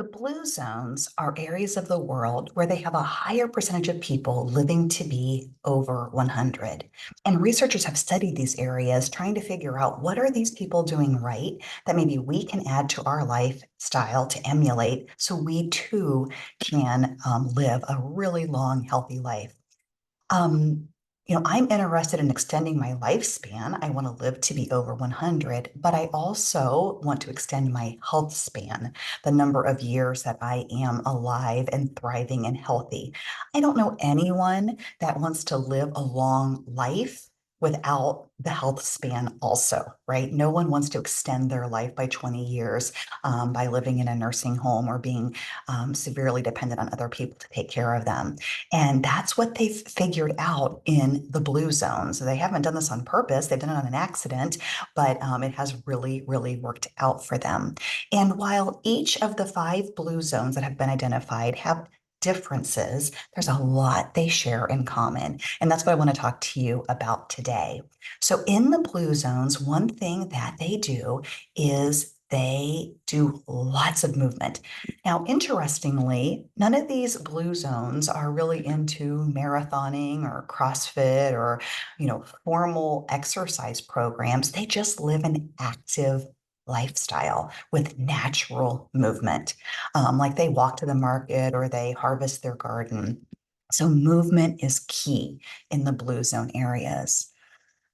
The blue zones are areas of the world where they have a higher percentage of people living to be over 100. And researchers have studied these areas trying to figure out what are these people doing right that maybe we can add to our lifestyle to emulate so we too can live a really long, healthy life. Um, I'm interested in extending my lifespan. I want to live to be over 100, but I also want to extend my health span, the number of years that I am alive and thriving and healthy. I don't know anyone that wants to live a long life without the health span also, right? No one wants to extend their life by 20 years by living in a nursing home or being severely dependent on other people to take care of them. And that's what they've figured out in the blue zones. They haven't done this on purpose, they've done it on an accident, but it has really, really worked out for them. And while each of the five blue zones that have been identified have differences, there's a lot they share in common. And that's what I want to talk to you about today. So, in the blue zones, one thing that they do is they do lots of movement. Now, interestingly, none of these blue zones are really into marathoning or CrossFit or, formal exercise programs. They just live an active lifestyle with natural movement. Like they walk to the market or they harvest their garden. So movement is key in the blue zone areas.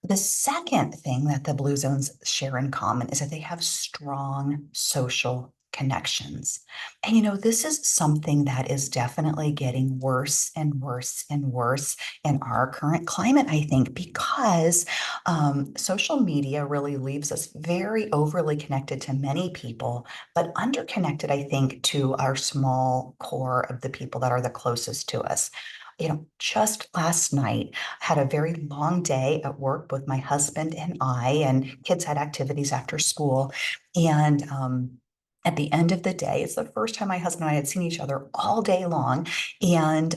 The second thing that the blue zones share in common is that they have strong social connections. And this is something that is definitely getting worse and worse and worse in our current climate, I think, because social media really leaves us very overly connected to many people, but underconnected, I think, to our small core of the people that are the closest to us. Just last night, had a very long day at work, both my husband and I, and kids had activities after school. And at the end of the day, it's the first time my husband and I had seen each other all day long. And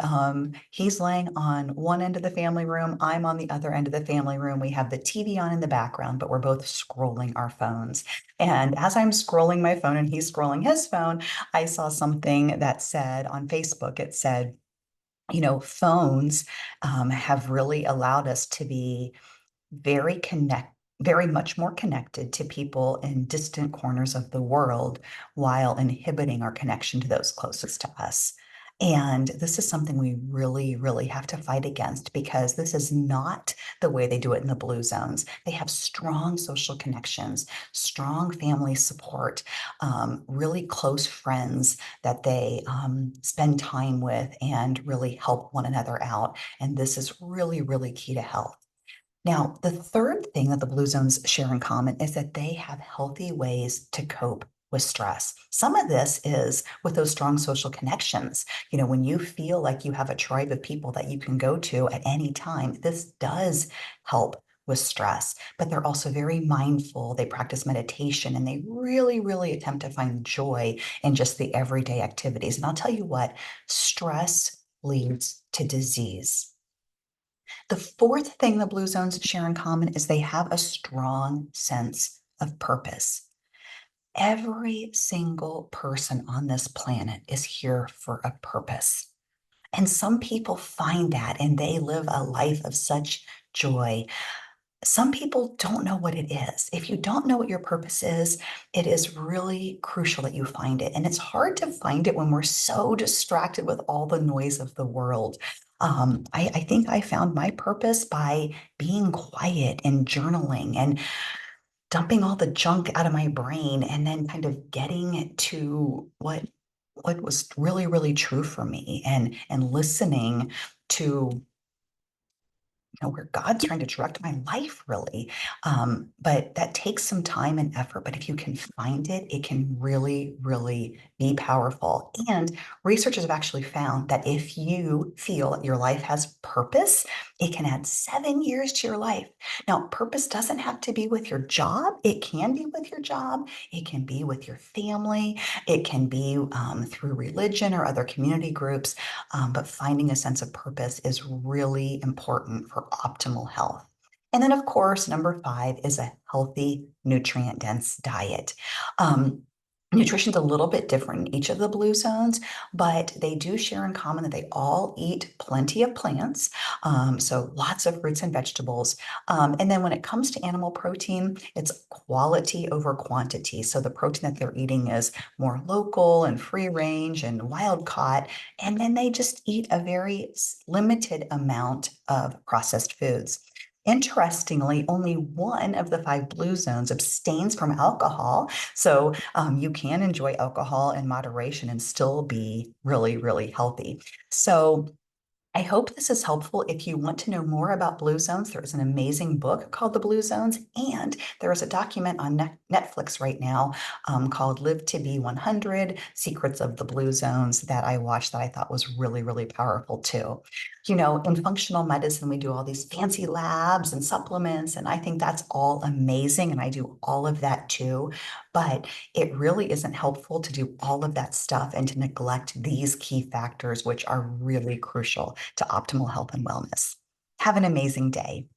he's laying on one end of the family room. I'm on the other end of the family room. We have the TV on in the background, but we're both scrolling our phones. And as I'm scrolling my phone and he's scrolling his phone, I saw something that said on Facebook, it said, phones have really allowed us to be very much more connected to people in distant corners of the world while inhibiting our connection to those closest to us. And this is something we really, really have to fight against because this is not the way they do it in the blue zones. They have strong social connections, strong family support, really close friends that they spend time with and really help one another out. And this is really, really key to health. Now, the third thing that the blue zones share in common is that they have healthy ways to cope with stress. Some of this is with those strong social connections. When you feel like you have a tribe of people that you can go to at any time, this does help with stress. But they're also very mindful. They practice meditation and they really, really attempt to find joy in just the everyday activities. And I'll tell you what, stress leads to disease. The fourth thing the blue zones share in common is they have a strong sense of purpose. Every single person on this planet is here for a purpose. And some people find that and they live a life of such joy. Some people don't know what it is. If you don't know what your purpose is, it is really crucial that you find it. And it's hard to find it when we're so distracted with all the noise of the world. I think I found my purpose by being quiet and journaling and dumping all the junk out of my brain and then kind of getting to what was really, really true for me and listening to where God's trying to direct my life, really. But that takes some time and effort. But if you can find it, it can really, really be powerful. And researchers have actually found that if you feel that your life has purpose, it can add 7 years to your life. Now, purpose doesn't have to be with your job. It can be with your job. It can be with your family. It can be through religion or other community groups. But finding a sense of purpose is really important for optimal health. And then, of course, number five is a healthy, nutrient dense diet. Um, Nutrition's a little bit different in each of the blue zones, but they do share in common that they all eat plenty of plants, so lots of fruits and vegetables. And then when it comes to animal protein, it's quality over quantity. So the protein that they're eating is more local and free range and wild caught. And then they just eat a very limited amount of processed foods. Interestingly, only one of the five blue zones abstains from alcohol. So you can enjoy alcohol in moderation and still be really, really healthy. So I hope this is helpful. If you want to know more about blue zones, there is an amazing book called The Blue Zones, and there is a document on Netflix right now called Live to Be 100 Secrets of the Blue Zones that I watched that I thought was really, really powerful too. You know, in functional medicine, we do all these fancy labs and supplements, and I think that's all amazing, and I do all of that too. But it really isn't helpful to do all of that stuff and to neglect these key factors, which are really crucial to optimal health and wellness. Have an amazing day.